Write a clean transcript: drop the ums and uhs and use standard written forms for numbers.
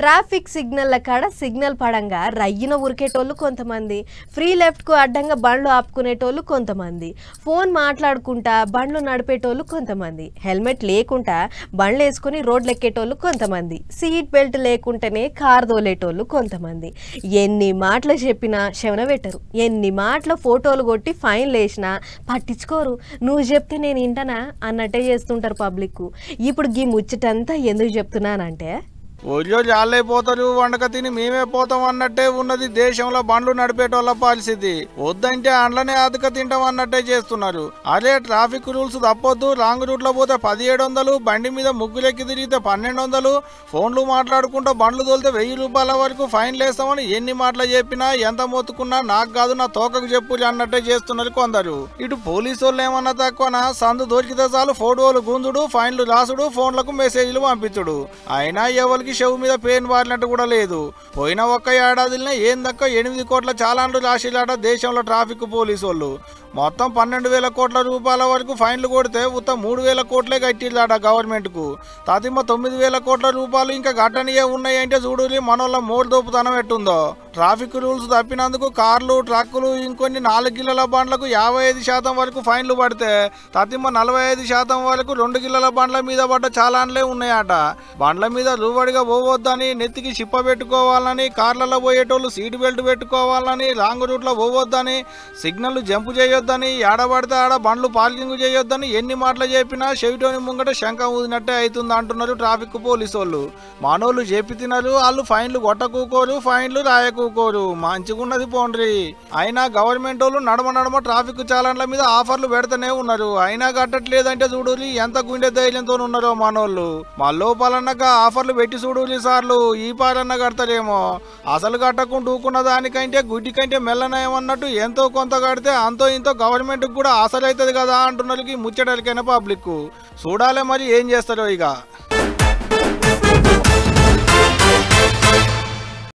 Traffic సిగ్నల్ల కాడ signal పడంగా రయ్యిన ఉరికేటోళ్ళు కొంతమంది, free లెఫ్ట్కు అడ్డంగా బండ్లు ఆపుకునేటోళ్ళు కొంతమంది, ఫోన్ మాట్లాడుకుంటా బండ్లు నడిపేటోళ్ళు కొంతమంది, హెల్మెట్ లేకుండా బండ్లు వేసుకుని రోడ్లు ఎక్కేటోళ్ళు కొంతమంది, సీట్ బెల్ట్ లేకుంటేనే కారు తోలేటోళ్ళు కొంతమంది. ఎన్ని మాటలు చెప్పినా శవన పెట్టరు, ఎన్ని మాటల ఫోటోలు కొట్టి ఫైన్లు వేసినా పట్టించుకోరు. నువ్వు చెప్తే నేను వింటనా అన్నట్టే చేస్తుంటారు పబ్లిక్. ఇప్పుడు గీ ముచ్చటంతా ఎందుకు చెప్తున్నానంటే, ఊళ్ళో జాలైపోతారు, వండక తిని మేమే పోతాం అన్నట్టే ఉన్నది దేశంలో బండ్లు నడిపేటోళ్ళ పరిస్థితి. వద్దంటే అండ్లనే అదక తింటాం అన్నట్టే చేస్తున్నారు. అదే ట్రాఫిక్ రూల్స్ తప్పొద్దు, రాంగ్ రూట్ లో పోతే 1700, బండి మీద ముగ్గులెక్కి తిరిగితే 1200, ఫోన్లు మాట్లాడుకుంటూ బండ్లు తోలితే 1000 రూపాయల వరకు ఫైన్లు వేస్తామని ఎన్ని మాటలు చెప్పినా ఎంత మొత్తుకున్నా నాకు కాదు నా తోకకు చెప్పు అన్నట్టే చేస్తున్నారు కొందరు. ఇటు పోలీసు వాళ్ళు ఏమన్నా తక్కువనా, సందు దొరికితే చాలు ఫోటోలు గుంజుడు, ఫైన్లు రాసుడు, ఫోన్లకు మెసేజ్లు పంపించుడు. అయినా ఎవరికి షెవ్ మీద పెయిన్ వారినట్టు కూడా లేదు. పోయిన ఒక్క ఏడాదిలోనే ఏందక్క 8 కోట్ల చాలాన్లు రాసిలాట దేశంలో ట్రాఫిక్ పోలీసు వాళ్ళు. మొత్తం 12,000 కోట్ల రూపాయల వరకు ఫైన్లు కొడితే ఉత్త 3,000 కోట్లే కట్టిలాట గవర్నమెంట్ కు. తదిమ 9,000 కోట్ల రూపాయలు ఇంకా గట్టనియే ఉన్నాయంటే చూడులి మనోళ్ళ మోరు దోపుతనం ఎట్టుందో. ట్రాఫిక్ రూల్స్ తప్పినందుకు కార్లు, ట్రక్కులు, ఇంకొన్ని 4 గిల్లల బండ్లకు 55% వరకు ఫైన్లు పడితే తదిమ 45% వరకు 2 గిల్లల బండ్ల మీద పడ్డ చాలాన్లే ఉన్నాయట. బండ్ల మీద రూవడిగా పోవద్దని, నెత్తికి చిప్ప పెట్టుకోవాలని, కార్లలో పోయేటోళ్ళు సీట్ బెల్ట్ పెట్టుకోవాలని, రాంగ్ రూట్ లో పోవద్దని, సిగ్నల్ జంపు చేయొద్దని, ఏడబడితే ఆడ బండ్లు పార్కింగ్ చేయొద్దని ఎన్ని మాటలు చెప్పినా చెవిటోని ముంగట శంఖం ఊదినట్టే అవుతుంది అంటున్నారు ట్రాఫిక్ పోలీసు వాళ్ళు. మనోళ్ళు చెప్పి తినరు, వాళ్ళు ఫైన్లు కొట్టకూకోరు, ఫైన్లు రాయకూకోరు. మంచిగున్నది పోండ్రి. అయినా గవర్నమెంట్ వాళ్ళు నడమ ట్రాఫిక్ చాలన్ల మీద ఆఫర్లు పెడతానే ఉన్నారు. అయినా కట్టట్లేదంటే చూడులి ఎంత గుండె ధైర్యంతో ఉన్నారో మనోళ్ళు. మళ్ళోపాలన్నాక ఆఫర్లు పెట్టి చూడులి సార్లు, ఈ పాలన్న కడతారేమో. అసలు కట్టకుండా ఊకున్న దానికంటే గుడ్డి కంటే మెల్లనేమన్నట్టు ఎంతో కొంత కడితే అంతో ఇంతో గవర్నమెంట్ కూడా అసలు అవుతుంది కదా అంటున్నారు ముచ్చటలకైనా పబ్లిక్. చూడాలి మరి ఏం చేస్తారో ఇక.